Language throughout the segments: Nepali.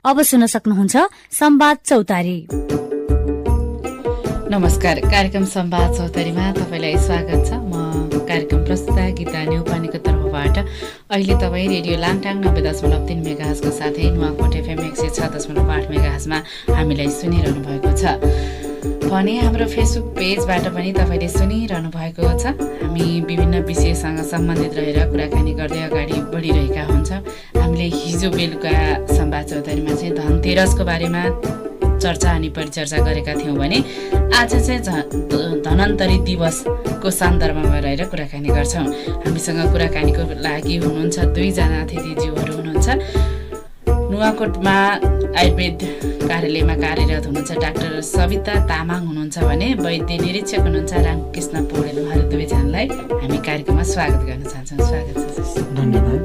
अब सुन्न सक्नुहुन्छ संवाद चौतारी। नमस्कार, कार्यक्रम संवाद चौतारीमा तपाईलाई स्वागत छ। म कार्यक्रम प्रस्तुता गीता न्यौपानेको तर्फबाट अहिले तपाईँ रेडियो लाङटाङ 90.3 मेगाहर्जको साथै नुवाकोट FM 106.8 मेगाहर्जमा हामीलाई सुनिरहनु भएको छ भने हाम्रो फेसबुक पेजबाट पनि तपाईँले सुनिरहनु भएको छ। हामी विभिन्न विषयसँग सम्बन्धित रहेर कुराकानी गर्दै अगाडि बढिरहेका हुन्छौँ। हामीले हिजो बेलुका संवाद चौतारीमा चाहिँ धनतेरसको बारेमा चर्चा अनि परिचर्चा गरेका थियौँ भने आज चाहिँ धनन्तरी दिवसको सन्दर्भमा रहेर कुराकानी गर्छौँ। हामीसँग कुराकानीको लागि हुनुहुन्छ दुईजना अतिथिज्यूहरू हुनुहुन्छ। नुवाकोटमा आयुर्वेद कार्यालयमा कार्यरत हुनुहुन्छ डाक्टर सविता तामाङ हुनुहुन्छ भने वैद्य निरीक्षक हुनुहुन्छ रामकृष्ण पौडेल। उहाँहरू दुवैजनालाई हामी कार्यक्रममा स्वागत गर्न चाहन्छौँ। स्वागत छ। धन्यवाद।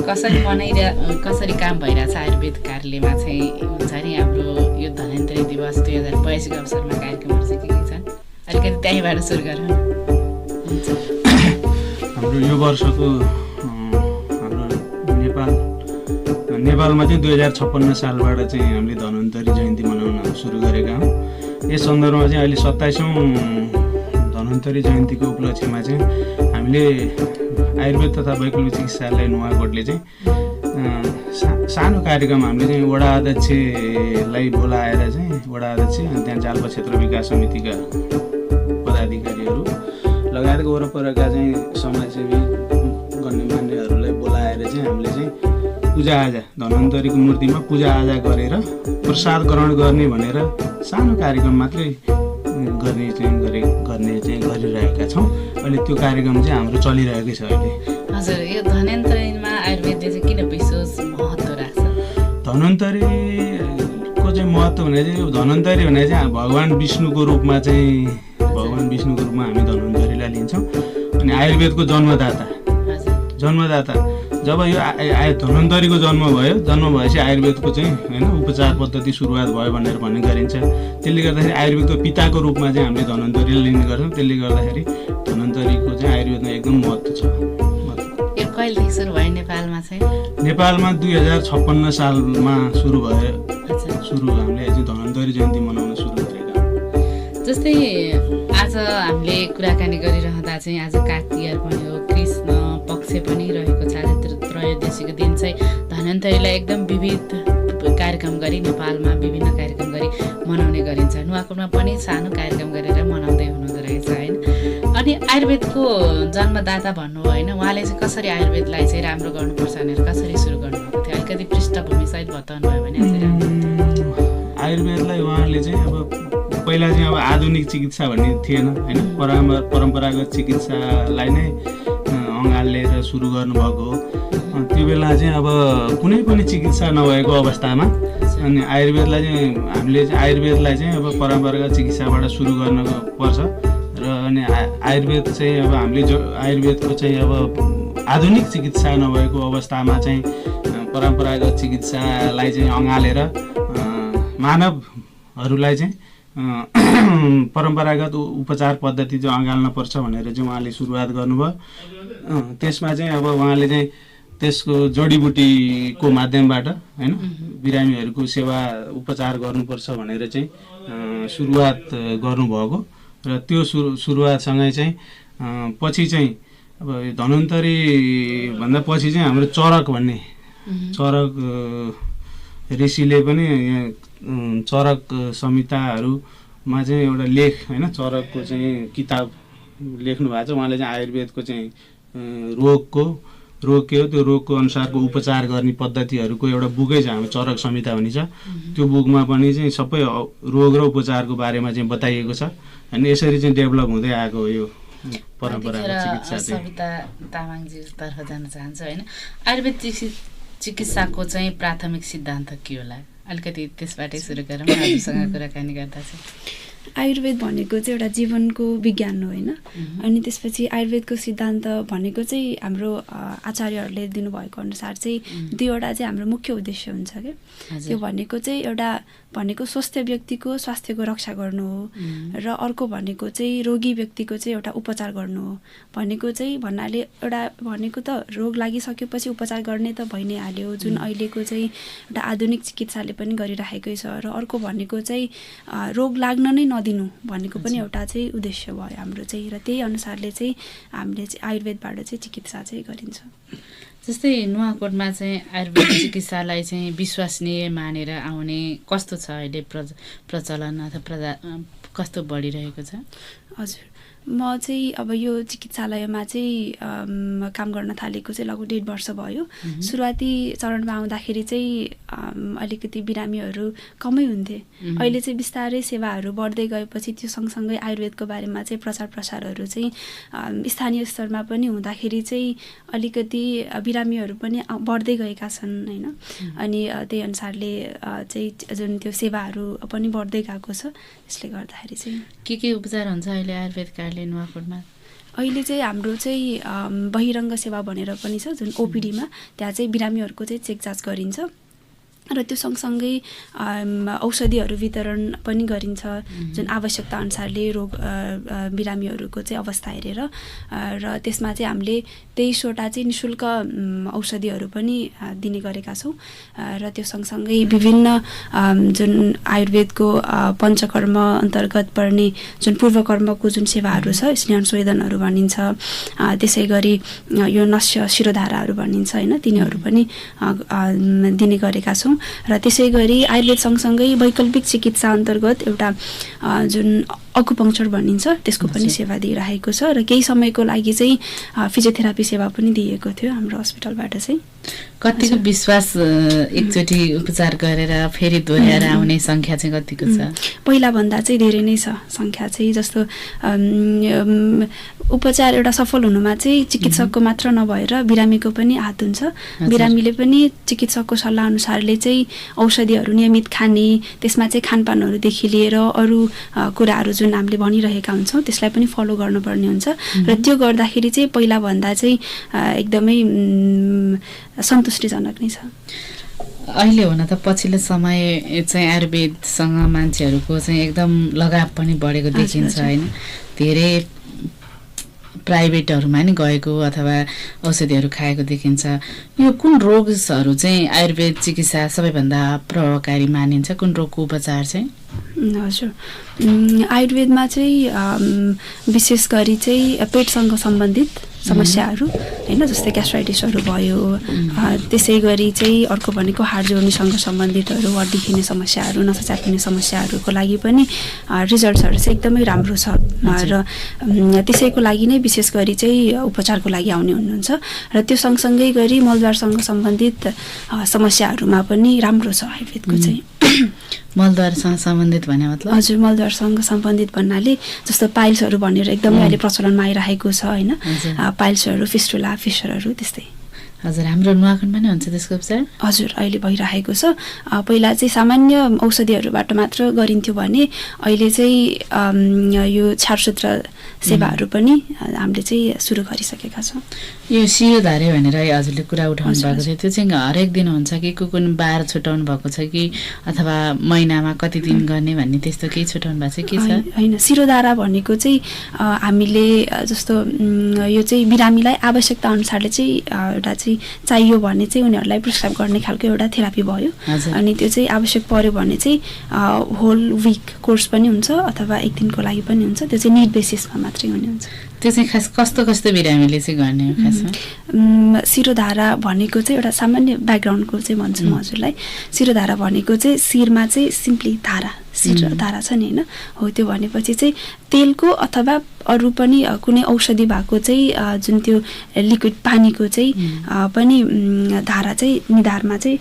कसरी काम भइरहेछ आयुर्वेद कार्यालयमा चाहिँ हुन्छ नि हाम्रो यो धन्वन्तरी दिवस 2022 को अवसरमा कार्यक्रमहरू चाहिँ के छन्? अलिकति त्यहीँबाट सुरु गरौँ। हाम्रो यो वर्षको हाम्रो नेपालमा चाहिँ 2056 सालबाट चाहिँ हामीले धन्वन्तरी जयन्ती मनाउन सुरु गरेका हौँ। यस सन्दर्भमा चाहिँ अहिले 27औं धन्वन्तरी जयन्तीको उपलक्ष्यमा चाहिँ हामीले आयुर्वेद तथा वैकल्पिक चिकित्सालय नुवाकोटले चाहिँ सानो कार्यक्रम हामीले चाहिँ वडा अध्यक्षलाई बोलाएर चाहिँ वडा अध्यक्ष अनि त्यहाँ जाल्पा क्षेत्र विकास समितिका पदाधिकारीहरू लगायतको वरपरका चाहिँ समाजसेवी गण्यमान्यहरूलाई बोलाएर चाहिँ हामीले चाहिँ पूजाआजा धन्वन्तरीको मूर्तिमा पूजाआजा गरेर प्रसाद ग्रहण गर्ने भनेर सानो कार्यक्रम मात्रै गर्ने चाहिँ गरिरहेका छौँ। अहिले त्यो कार्यक्रम चाहिँ हाम्रो चलिरहेकै छ अहिले। हजुर, यो धन्वन्तरीमा आयुर्वेदले चाहिँ किन विशेष महत्त्व राख्छ? धन्वन्तरीको चाहिँ महत्त्व भने चाहिँ धन्वन्तरी भने चाहिँ भगवान् विष्णुको रूपमा हामी धन्वन्तरीलाई लिन्छौँ। अनि आयुर्वेदको जन्मदाता जब यो धन्वन्तरीको जन्म भएपछि आयुर्वेदको चाहिँ होइन उपचार पद्धति सुरुवात भयो भनेर भन्ने गरिन्छ। त्यसले गर्दाखेरि आयुर्वेदको पिताको रूपमा चाहिँ हामीले धन्वन्तरीलाई लिने गर्छौँ। त्यसले गर्दाखेरि धन्वन्तरीको चाहिँ आयुर्वेदमा एकदम महत्त्व छ। यो कहिलेदेखि सुरु भयो नेपालमा चाहिँ? नेपालमा 2056 सालमा सुरु भयो। हामीले चाहिँ धन्वन्तरी जयन्ती मनाउन सुरु गरेका। जस्तै आज हामीले कुराकानी गरिरहँदा चाहिँ आज काग तिहार पनि हो, कृष्ण पक्ष पनि रहेको छ। आज त्रयोदशीको दिन चाहिँ धन्वन्तरीलाई एकदम विविध कार्यक्रम गरी नेपालमा विभिन्न कार्यक्रम गरी मनाउने गरिन्छ। नुवाकोटमा पनि सानो कार्यक्रम गरेर मनाउँदै हुनुहुँदो रहेछ होइन? अनि आयुर्वेदको जन्मदाता भन्नु होइन, उहाँले चाहिँ कसरी आयुर्वेदलाई चाहिँ राम्रो गर्नुपर्छ भनेर कसरी सुरु गर्नुभएको थियो? अलिकति पृष्ठभूमिसहित बताउनु भयो भने अझै राम्रो। आयुर्वेदलाई उहाँले चाहिँ अब पहिला चाहिँ अब आधुनिक चिकित्सा भन्ने थिएन होइन, परम्परागत चिकित्सालाई नै अँगालेर सुरु गर्नुभएको हो। त्यो बेला चाहिँ अब कुनै पनि चिकित्सा नभएको अवस्थामा अनि आयुर्वेदलाई चाहिँ अब परम्परागत चिकित्साबाट सुरु गर्न पर्छ र अनि आयुर्वेद चाहिँ अब हामीले आयुर्वेदको चाहिँ अब आधुनिक चिकित्सा नभएको अवस्थामा चाहिँ परम्परागत चिकित्सालाई चाहिँ अँगालेर मानवहरूलाई चाहिँ परम्परागत उपचार पद्धति चाहिँ अँगाल्न पर्छ भनेर चाहिँ उहाँले सुरुवात गर्नुभयो। त्यसमा चाहिँ अब उहाँले चाहिँ त्यसको जडीबुटीको माध्यमबाट होइन बिरामीहरूको सेवा उपचार गर्नुपर्छ भनेर चाहिँ सुरुवात गर्नुभएको र त्यो सुरुवातसँगै चाहिँ पछि चाहिँ अब धन्वन्तरी भन्दा पछि चाहिँ हाम्रो चरक ऋषिले पनि चरक संहिताहरूमा चाहिँ एउटा लेख होइन चरकको चाहिँ किताब लेख्नु भएको छ। उहाँले चाहिँ आयुर्वेदको चाहिँ रोग के हो त्यो रोगको अनुसारको उपचार गर्ने पद्धतिहरूको एउटा बुकै छ, हाम्रो चरक संहिता भनिन्छ। त्यो बुकमा पनि चाहिँ सबै रोग र उपचारको बारेमा चाहिँ बताइएको छ। अनि यसरी चाहिँ डेभलप हुँदै आएको हो यो परम्परागत चिकित्सा। सविता तामाङजीतर्फ जान चाहन्छु होइन, आयुर्वेद चिकित्साको चाहिँ प्राथमिक सिद्धान्त के होला? अलिकति त्यसबाटै सुरु गरौँ हजुरसँग कुराकानी गर्दा चाहिँ। आयुर्वेद भनेको चाहिँ एउटा जीवनको विज्ञान हो होइन। अनि त्यसपछि आयुर्वेदको सिद्धान्त भनेको चाहिँ हाम्रो आचार्यहरूले दिनुभएको अनुसार चाहिँ दुईवटा चाहिँ हाम्रो मुख्य उद्देश्य हुन्छ क्या। त्यो भनेको चाहिँ एउटा भनेको स्वस्थ व्यक्तिको स्वास्थ्यको रक्षा गर्नु हो र अर्को भनेको चाहिँ रोगी व्यक्तिको चाहिँ एउटा उपचार गर्नु हो। भनेको चाहिँ भन्नाले एउटा भनेको त रोग लागिसकेपछि उपचार गर्ने त भइ नै हाल्यो, जुन अहिलेको चाहिँ एउटा आधुनिक चिकित्साले पनि गरिराखेकै छ। र अर्को भनेको चाहिँ रोग लाग्न नै नदिनु भनेको पनि एउटा चाहिँ उद्देश्य भयो हाम्रो चाहिँ। र त्यही अनुसारले चाहिँ हामीले चाहिँ आयुर्वेदबाट चाहिँ चिकित्सा चाहिँ गरिन्छ। जस्तै नुवाकोटमा चाहिँ आयुर्वेद चिकित्सालाई चाहिँ विश्वसनीय मानेर आउने कस्तो छ अहिले प्रचलन अथवा कस्तो बढिरहेको छ? हजुर, म चाहिँ अब यो चिकित्सालयमा चाहिँ काम गर्न थालेको चाहिँ लगभग 1.5 वर्ष भयो। सुरुवाती चरणमा आउँदाखेरि चाहिँ अलिकति बिरामीहरू कमै हुन्थे। अहिले चाहिँ बिस्तारै सेवाहरू बढ्दै गएपछि त्यो सँगसँगै आयुर्वेदको बारेमा चाहिँ प्रचार प्रसारहरू चाहिँ स्थानीय स्तरमा पनि हुँदाखेरि चाहिँ अलिकति बिरामीहरू पनि बढ्दै गएका छन् होइन। अनि त्यही अनुसारले चाहिँ जुन त्यो सेवाहरू पनि बढ्दै गएको छ। त्यसले गर्दाखेरि चाहिँ के उपचार हुन्छ अहिले आयुर्वेद कार्यालय नुवाकोटमा? अहिले चाहिँ हाम्रो चाहिँ बहिरङ्ग सेवा भनेर पनि छ, जुन ओपिडीमा त्यहाँ चाहिँ बिरामीहरूको चाहिँ चेकजाँच गरिन्छ र त्यो सँगसँगै औषधिहरू वितरण पनि गरिन्छ, जुन आवश्यकता अनुसारले रोग बिरामीहरूको चाहिँ अवस्था हेरेर। र त्यसमा चाहिँ हामीले 23वटा चाहिँ निःशुल्क औषधिहरू पनि दिने गरेका छौँ। र त्यो सँगसँगै विभिन्न जुन आयुर्वेदको पञ्चकर्म अन्तर्गत पर्ने जुन पूर्वकर्मको जुन सेवाहरू छ, स्नेह स्वेदनहरू भनिन्छ, त्यसै गरी यो नस्य शिरोधाराहरू भनिन्छ होइन, तिनीहरू पनि दिने गरेका छौँ। र त्यसै गरी आयुर्वेद सँगसँगै वैकल्पिक चिकित्सा अन्तर्गत एउटा जुन अकुपङ्क्चर भनिन्छ त्यसको पनि सेवा दिइरहेको छ। र केही समयको लागि चाहिँ फिजियोथेरापी सेवा पनि दिएको थियो हाम्रो हस्पिटलबाट चाहिँ। कतिको विश्वास एकचोटि उपचार गरेर फेरि दोहोऱ्याएर आउने सङ्ख्या चाहिँ कतिको छ? पहिलाभन्दा चाहिँ धेरै नै छ सङ्ख्या चाहिँ। जस्तो उपचार एउटा सफल हुनुमा चाहिँ चिकित्सकको मात्र नभएर बिरामीको पनि हात हुन्छ। बिरामीले पनि चिकित्सकको सल्लाह अनुसारले चाहिँ औषधिहरू नियमित खाने, त्यसमा चाहिँ खानपानहरूदेखि लिएर अरू कुराहरू जुन हामीले भनिरहेका हुन्छौँ त्यसलाई पनि फलो गर्नुपर्ने हुन्छ। र त्यो गर्दाखेरि चाहिँ पहिलाभन्दा चाहिँ एकदमै सन्तुष्टिजनक नै छ। अहिले हुन त पछिल्लो समय चाहिँ आयुर्वेदसँग मान्छेहरूको चाहिँ एकदम लगाव पनि बढेको देखिन्छ होइन। धेरै प्राइभेटहरूमा नि गएको अथवा औषधिहरू खाएको देखिन्छ। यो कुन रोगहरू चाहिँ आयुर्वेद चिकित्सा सबैभन्दा प्रभावकारी मानिन्छ? कुन रोगको उपचार चाहिँ? हजुर, आयुर्वेदमा चाहिँ विशेष गरी चाहिँ पेटसँग सम्बन्धित समस्याहरू होइन, जस्तै ग्यास्ट्राइटिसहरू भयो। त्यसै गरी चाहिँ अर्को भनेको हाड जोड्नीसँग सम्बन्धितहरू, हड्डी खिने समस्याहरू, नसा च्यापिने समस्याहरूको लागि पनि रिजल्ट्सहरू चाहिँ एकदमै राम्रो छ। र त्यसैको लागि नै विशेष गरी चाहिँ उपचारको लागि आउने हुनुहुन्छ। र त्यो सँगसँगै गरी मलद्वारसँग सम्बन्धित समस्याहरूमा पनि राम्रो छ आयुर्वेदको चाहिँ। मलद्वारसँग सम्बन्धित भने मतलब? हजुर, मलद्वारसँग सम्बन्धित भन्नाले जस्तो पाइल्सहरू भनेर एकदमै अहिले प्रचलनमा आइरहेको छ होइन। पाइल्सहरू, फिस्टुला, फिसरहरू त्यस्तै। हजुर, हाम्रो नुवाकोटमा नै हुन्छ त्यसको उपचार? हजुर, अहिले भइरहेको छ। पहिला चाहिँ सामान्य औषधिहरूबाट मात्र गरिन्थ्यो भने अहिले चाहिँ यो छारसूत्र सेवाहरू पनि हामीले चाहिँ सुरु गरिसकेका छौँ। यो शिरोधारे भनेर हजुरले कुरा उठाउनु भएको थियो, त्यो चाहिँ हरेक दिन हुन्छ कि कुन बार छुट्याउनु भएको छ कि अथवा महिनामा कति दिन गर्ने भन्ने त्यस्तो केही छुट्याउनु भएको छ के छ? होइन, शिरोधारा भनेको चाहिँ हामीले जस्तो यो चाहिँ बिरामीलाई आवश्यकता अनुसारले चाहिँ एउटा चाहिँ चाहियो भने चाहिँ उनीहरूलाई प्रिस्क्राइब गर्ने खालको एउटा थेरापी भयो। अनि त्यो चाहिँ आवश्यक पर्यो भने चाहिँ होल विक कोर्स पनि हुन्छ अथवा एक दिनको लागि पनि हुन्छ। त्यो चाहिँ निड बेसिसमा मात्रै हुने हुन्छ। त्यो चाहिँ खास कस्तो बिरामीले चाहिँ गर्ने हो खासमा? शिरोधारा भनेको चाहिँ एउटा सामान्य ब्याकग्राउन्डको चाहिँ भन्छु म हजुरलाई। शिरोधारा भनेको चाहिँ शिरमा चाहिँ सिम्पली धारा, शिर धारा छ नि होइन, हो त्यो भनेपछि चाहिँ तेलको अथवा अरू पनि कुनै औषधि भएको चाहिँ जुन त्यो लिक्विड पानीको चाहिँ पनि धारा चाहिँ निधारमा चाहिँ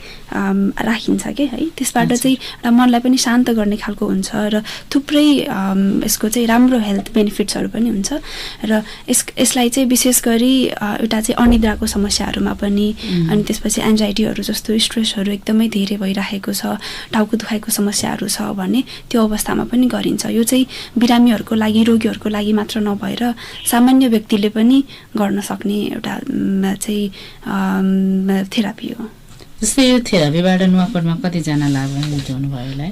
राखिन्छ के है। त्यसबाट चाहिँ एउटा मनलाई पनि शान्त गर्ने खालको हुन्छ र थुप्रै यसको चाहिँ राम्रो हेल्थ बेनिफिट्सहरू पनि हुन्छ र यसलाई चाहिँ विशेष गरी एउटा चाहिँ अनिद्राको समस्याहरूमा पनि अनि त्यसपछि एन्जाइटीहरू जस्तो स्ट्रेसहरू एकदमै धेरै भइरहेको छ, टाउको दुखाइको समस्याहरू छ भने त्यो अवस्थामा पनि गरिन्छ। यो चाहिँ बिरामीहरूको लागि, रोगीहरूको लागि मात्र नभएर सामान्य व्यक्तिले पनि गर्न सक्ने एउटा चाहिँ थेरापी हो। जस्तै यो थेरापीबाट नुवाकोटमा कतिजना लाभान्वित हुनुभयो होला?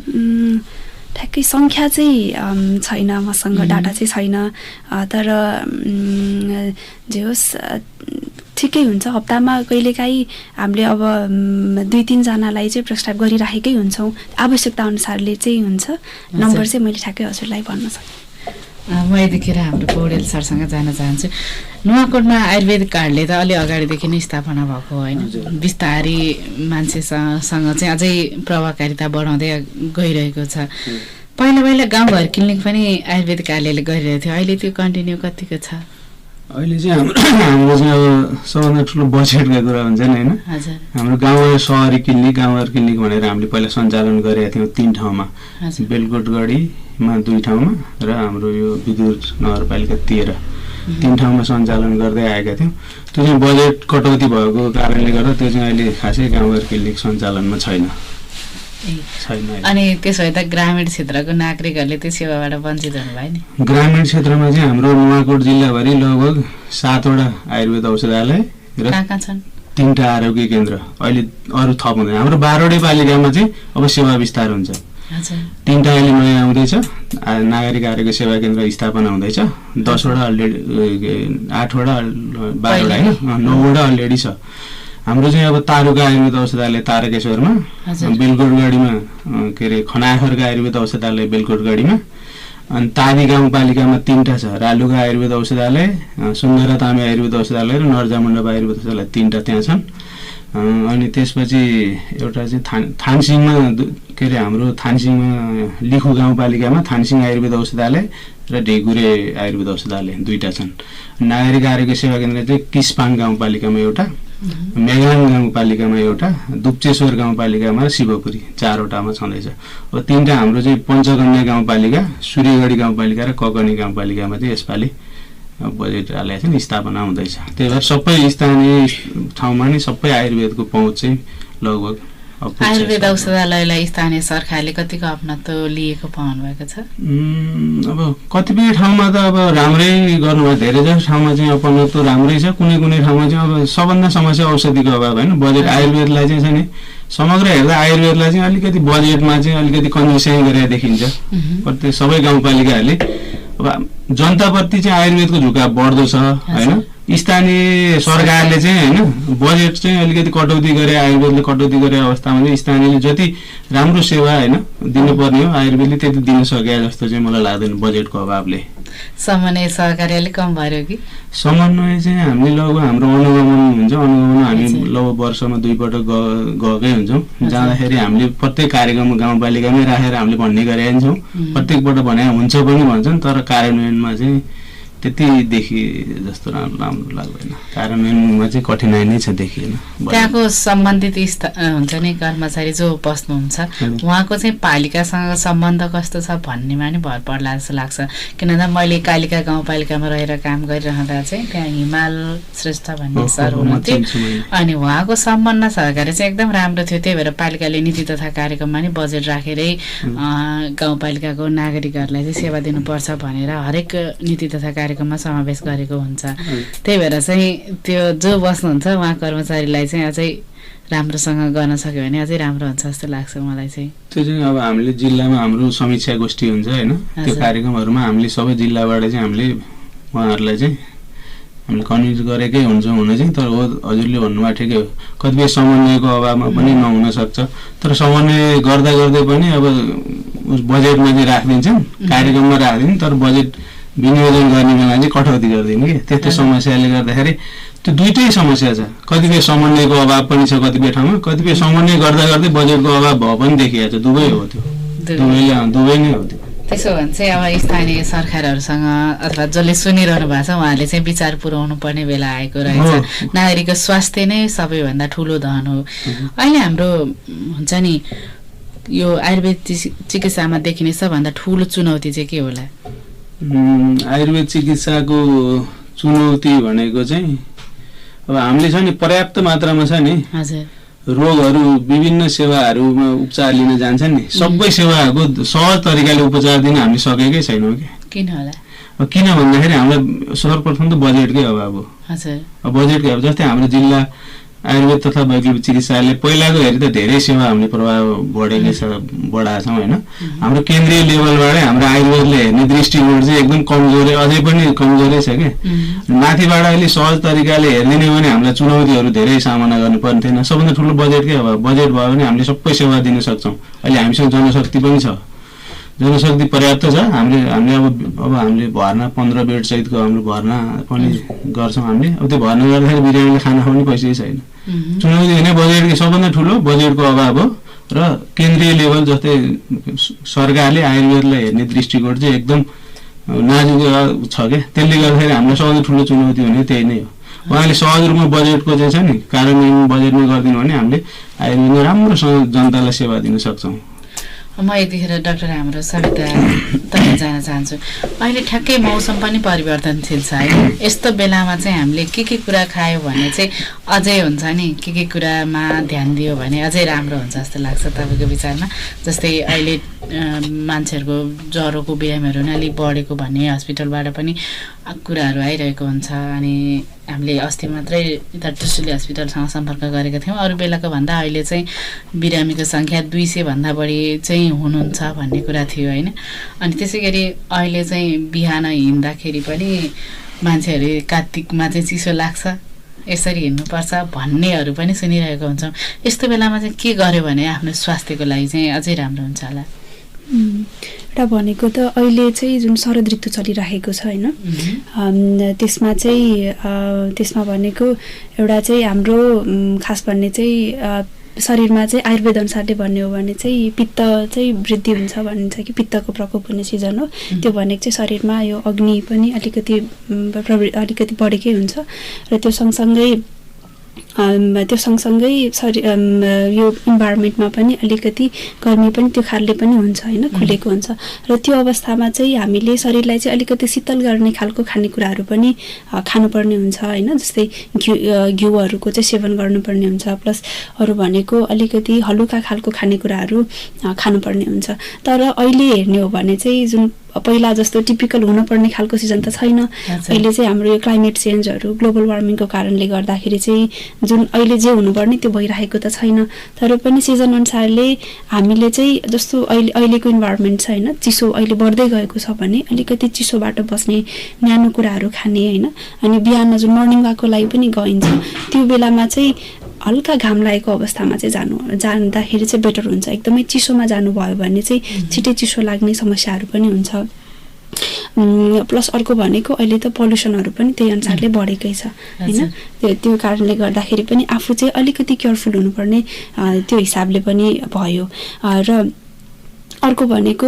ठ्याक्कै सङ्ख्या चाहिँ छैन, मसँग डाटा चाहिँ छैन, तर जे होस् ठिकै हुन्छ। हप्तामा कहिलेकाहीँ हामीले अब 2-3 जनालाई चाहिँ प्रेस्क्राइब गरिराखेकै हुन्छौँ, आवश्यकता अनुसारले चाहिँ हुन्छ। नम्बर चाहिँ मैले ठ्याक्कै हजुरलाई भन्न सक्छु। म यतिखेर हाम्रो पौडेल सरसँग जान चाहन्छु। नुवाकोटमा आयुर्वेदिक कार्डले त अलि अगाडिदेखि नै स्थापना भएको होइन, बिस्तारै मान्छेसँग चाहिँ अझै प्रभावकारिता बढाउँदै गइरहेको छ। पहिला गाउँघर क्लिनिक पनि आयुर्वेदिक कार्डले गरिरहेको थियो, अहिले त्यो कन्टिन्यू कतिको छ? अहिले चाहिँ हाम्रो चाहिँ अब सबभन्दा ठुलो बजेटको कुरा हुन्छ नि होइन। हाम्रो गाउँ सहरी क्लिनिक, गाउँघर क्लिनिक भनेर हामीले पहिला सञ्चालन गरेका थियौँ 3 ठाउँमा, बेलकोटगढीमा 2 ठाउँमा र हाम्रो यो विदुर नगरपालिका 13, 3 ठाउँमा सञ्चालन गर्दै आएका थियौँ। त्यो चाहिँ बजेट कटौती भएको कारणले गर्दा त्यो चाहिँ अहिले खासै गाउँघर क्लिनिक सञ्चालनमा छैन। अनि त्यसो भए त ग्रामीण क्षेत्रको नागरिकहरूले त्यो सेवाबाट वञ्चित हुनु भयो नि? ग्रामीण क्षेत्रमा चाहिँ हाम्रो नुवाकोट जिल्लाभरि लगभग 7वटा आयुर्वेद औषधालय र 3टा आरोग्य केन्द्र, अहिले अरू थप हुँदैन। हाम्रो 12वटै पालिकामा चाहिँ अब सेवा विस्तार हुन्छ। 3टा अहिले नयाँ आउँदैछ, नागरिक आरोग्य सेवा केन्द्र स्थापना हुँदैछ। 10वटा अलरेडी, 8वटा 12वटा होइन, 9वटा अलरेडी छ। हाम्रो चाहिँ अब तारुका आयुर्वेद औषधालय तारकेश्वरमा, बेलकोटगढीमा के अरे खनाखरका आयुर्वेद औषधालय बेलकोटगढीमा, अनि तादी गाउँपालिकामा 3टा छ, रालुका आयुर्वेद औषधालय, सुन्दरा तामे आयुर्वेद औषधालय र नर्जामण्डप आयुर्वेद औषधालय 3टा त्यहाँ छन्। अनि त्यसपछि एउटा चाहिँ थानसिङमा के अरे हाम्रो थानसिङमा लिखु गाउँपालिकामा थानसिङ आयुर्वेद औषधालय र ढेकुरे आयुर्वेद औषधालय 2टा छन्। नागरिक आरोग्य सेवा केन्द्र चाहिँ किसपाङ गाउँपालिकामा एउटा, मेगाङ गाउँपालिकामा एउटा, दुप्चेश्वर गाउँपालिकामा र शिवपुरी 4वटामा छँदैछ। अब 3टा हाम्रो चाहिँ पञ्चकन्या गाउँपालिका, सूर्यगढी गाउँपालिका र ककनी गाउँपालिकामा चाहिँ यसपालि बजेट हालेको छ नि, स्थापना हुँदैछ। त्यही भएर सबै स्थानीय ठाउँमा नै सबै आयुर्वेदको पहुँच चाहिँ लगभग आयुर्वेद औषधालयलाई स्थानीय सरकारले कतिको अपनात्व लिएको पाउनु भएको छ? अब कतिपय ठाउँमा त अब राम्रै गर्नुभयो, धेरै जसो ठाउँमा चाहिँ अपनात्व राम्रै छ। कुनै ठाउँमा चाहिँ अब सबभन्दा समस्या औषधिको अभाव होइन। बजेट आयुर्वेदलाई चाहिँ छ नि, समग्र हेर्दा आयुर्वेदलाई चाहिँ अलिकति बजेटमा चाहिँ अलिकति कन्जुसाइ गरेर देखिन्छ प्रत्येक सबै गाउँपालिकाहरूले। अब जनताप्रति चाहिँ आयुर्वेदको झुकाव बढ्दो छ होइन। स्थानीय सरकारले चाहिँ होइन बजेट चाहिँ अलिकति कटौती गरे, आयुर्वेदले कटौती गरे अवस्थामा चाहिँ स्थानीयले जति राम्रो सेवा होइन दिनुपर्ने हो आयुर्वेदले त्यति दिन सके जस्तो चाहिँ मलाई लाग्दैन बजेटको अभावले। समन्वय सहकारी अलिक कम भयो कि? समन्वय चाहिँ हामीले लगभग हाम्रो अनुगमन हुन्छ, अनुगमन हामी लगभग वर्षमा 2 पटक गएकै हुन्छौँ। जाँदाखेरि हामीले प्रत्येक कार्यक्रम गाउँपालिकामै राखेर हामीले भन्ने गरेका हुन्छौँ, प्रत्येकपल्ट भने हुन्छ पनि भन्छन्, तर कार्यान्वयनमा चाहिँ त्यति देखि जस्तो राम्रो लाग्दैन। कार्यान्वयनमा चाहिँ कठिनाइ नै छ देखिएन। त्यहाँको सम्बन्धित हुन्छ नि कर्मचारी जो बस्नुहुन्छ उहाँको चाहिँ पालिकासँग सम्बन्ध कस्तो छ भन्नेमा नि भर पर्ला जस्तो लाग्छ। किनभने मैले कालिका गाउँपालिकामा रहेर काम गरिरहँदा चाहिँ त्यहाँ हिमाल श्रेष्ठ भन्ने सर हुनुहुन्थ्यो, अनि उहाँको सम्बन्ध सहकारी चाहिँ एकदम राम्रो थियो। त्यही भएर पालिकाले नीति तथा कार्यक्रममा नि बजेट राखेरै गाउँपालिकाको नागरिकहरूलाई चाहिँ सेवा दिनुपर्छ भनेर हरेक नीति तथा कार्यक्रममा समावेश गरेको हुन्छ। त्यही भएर चाहिँ त्यो जो बस्नुहुन्छ उहाँ कर्मचारीलाई चाहिँ अझै राम्रोसँग गर्न सक्यो भने अझै राम्रो हुन्छ जस्तो लाग्छ मलाई चाहिँ। त्यो चाहिँ अब हामीले जिल्लामा हाम्रो समीक्षा गोष्ठी हुन्छ होइन, त्यो कार्यक्रमहरूमा हामीले सबै जिल्लाबाट चाहिँ हामीले उहाँहरूलाई चाहिँ हामीले कन्भिन्स गरेकै हुन्छौँ हुन चाहिँ। तर हो हजुरले भन्नुभएको ठिकै हो, कतिपय समन्वयको अभावमा पनि नहुन सक्छ, तर समन्वय गर्दा गर्दै पनि अब बजेटमा चाहिँ राखिदिन्छन्, कार्यक्रममा राखिदिन्छ, तर बजेट विनियोजन गर्ने बेला चाहिँ कटौती गरिदिनु कि त्यस्तो समस्याले गर्दाखेरि त्यो दुइटै समस्या छ। कतिपय समन्वयको अभाव पनि छ कतिपय ठाउँमा, कतिपय समन्वय गर्दा गर्दै बजेटको अभाव भयो पनि देखिएको छ। दुवै हो, त्यो दुवै नै हो। त्यो त्यसो भने चाहिँ अब स्थानीय सरकारहरूसँग अथवा जसले सुनिरहनु भएको छ उहाँले चाहिँ विचार पुर्याउनु पर्ने बेला आएको रहेछ। नागरिकको स्वास्थ्य नै सबैभन्दा ठुलो धन हो। अहिले हाम्रो हुन्छ नि यो आयुर्वेद चिकित्सामा देखिने सबभन्दा ठुलो चुनौती चाहिँ के होला? आयुर्वेद चिकित्साको चुनौती भनेको चाहिँ अब हामीले छ नि पर्याप्त मात्रामा छ नि रोगहरू विभिन्न सेवाहरूमा उपचार लिन जान्छन् नि, सबै सेवाहरूको सहज तरिकाले उपचार दिन हामीले सकेकै छैनौँ कि। किन होला? किन भन्दाखेरि हामीलाई सर्वप्रथम त बजेटकै अभाव हो। बजेटकै अभाव। जस्तै हाम्रो जिल्ला आयुर्वेद तथा वैकल्पिक चिकित्सालयले पहिलाको हेरी त धेरै सेवा हामीले प्रभाव बढाएको छौँ होइन। हाम्रो केन्द्रीय लेभलबाटै हाम्रो आयुर्वेदले हेर्ने दृष्टिकोण चाहिँ एकदम कमजोरै, अझै पनि कमजोरै छ कि। माथिबाट अहिले सहज तरिकाले हेरिदिने भने हामीलाई चुनौतीहरू धेरै सामना गर्नुपर्ने थिएन। सबभन्दा ठुलो बजेटकै अभाव। बजेट भयो भने हामीले सबै सेवा दिन सक्छौँ। अहिले हामीसँग जनशक्ति पनि छ, जनशक्ति पर्याप्त छ। हामीले अब हामीले भर्ना 15 बेड सहितको हाम्रो भर्ना पनि गर्छौँ हामीले। अब त्यो भर्ना गर्दाखेरि बिरामीले खाना खुवाउने पैसै छैन। चुनौती नै बजेटकै सबभन्दा ठुलो बजेटको अभाव हो। र केन्द्रीय लेभल जस्तै सरकारले आयुर्वेदलाई हेर्ने दृष्टिकोण चाहिँ एकदम नाजुक छ क्या। त्यसले गर्दाखेरि हामीलाई सबभन्दा ठुलो चुनौती हुने त्यही नै हो। उहाँले सहज रूपमा बजेटको चाहिँ छ नि कार्यान्वयन बजेटमा गरिदिनु भने हामीले आयुर्वेदमा राम्रोसँग जनतालाई सेवा दिन सक्छौँ। म यतिखेर डाक्टर हाम्रो सविता तपाईँ जान चाहन्छु। अहिले ठ्याक्कै मौसम पनि परिवर्तनशील छ है। यस्तो बेलामा चाहिँ हामीले के कुरा खायो भने चाहिँ अझै हुन्छ नि के कुरामा ध्यान दियो भने अझै राम्रो हुन्छ जस्तो लाग्छ तपाईँको विचारमा? जस्तै अहिले मान्छेहरूको ज्वरोको बिरामीहरू नै अलिक बढेको भन्ने हस्पिटलबाट पनि कुराहरू आइरहेको हुन्छ। अनि हामीले अस्ति मात्रै यता त्रिशुली हस्पिटलसँग सम्पर्क गरेका थियौँ। अरू बेलाको भन्दा अहिले चाहिँ बिरामीको सङ्ख्या 200 भन्दा बढी चाहिँ हुनुहुन्छ भन्ने कुरा थियो होइन। अनि त्यसै गरी अहिले चाहिँ बिहान हिँड्दाखेरि पनि मान्छेहरू कार्तिकमा चाहिँ चिसो लाग्छ, यसरी हिँड्नुपर्छ भन्नेहरू पनि सुनिरहेको हुन्छौँ। यस्तो बेलामा चाहिँ के गर्यो भने आफ्नो स्वास्थ्यको लागि चाहिँ अझै राम्रो हुन्छ होला? एउटा भनेको त अहिले चाहिँ जुन शरद ऋतु चलिरहेको छ होइन, त्यसमा भनेको एउटा चाहिँ हाम्रो खास भन्ने चाहिँ शरीरमा चाहिँ आयुर्वेद अनुसारले भन्ने हो भने चाहिँ पित्त चाहिँ वृद्धि हुन्छ भनिन्छ कि पित्तको प्रकोप हुने सिजन हो त्यो। भनेको चाहिँ शरीरमा यो अग्नि पनि अलिकति बढेकै हुन्छ र त्यो सँगसँगै यो इन्भाइरोमेन्टमा पनि अलिकति गर्मी पनि त्यो खालले पनि हुन्छ होइन, खुलेको हुन्छ। र त्यो अवस्थामा चाहिँ हामीले शरीरलाई चाहिँ अलिकति शीतल गर्ने खालको खानेकुराहरू पनि खानुपर्ने हुन्छ होइन। जस्तै घिउहरूको चाहिँ सेवन गर्नुपर्ने हुन्छ, प्लस अरू भनेको अलिकति हलुका खालको खानेकुराहरू खानुपर्ने हुन्छ। तर अहिले हेर्ने हो भने चाहिँ जुन पहिला जस्तो टिपिकल हुनुपर्ने खालको सिजन त छैन। अहिले चाहिँ हाम्रो यो क्लाइमेट चेन्जहरू ग्लोबल वार्मिङको कारणले गर्दाखेरि चाहिँ जुन अहिले जे हुनुपर्ने त्यो भइरहेको त छैन। तर पनि सिजन अनुसारले हामीले चाहिँ जस्तो अहिलेको इन्भाइरोमेन्ट छ होइन, चिसो अहिले बढ्दै गएको छ भने अलिकति चिसोबाट बस्ने न्यानो कुराहरू खाने होइन। अनि बिहान जुन मर्निङ वाकको लागि पनि गइन्छ त्यो बेलामा चाहिँ हल्का घाम लागेको अवस्थामा चाहिँ जाँदाखेरि चाहिँ बेटर हुन्छ। एकदमै चिसोमा जानुभयो भने चाहिँ छिटै चिसो लाग्ने समस्याहरू पनि हुन्छ। प्लस अर्को भनेको अहिले त पल्युसनहरू पनि त्यही अनुसारले बढेकै छ होइन। त्यो कारणले गर्दाखेरि पनि आफू चाहिँ अलिकति केयरफुल हुनुपर्ने त्यो हिसाबले पनि भयो। र अर्को भनेको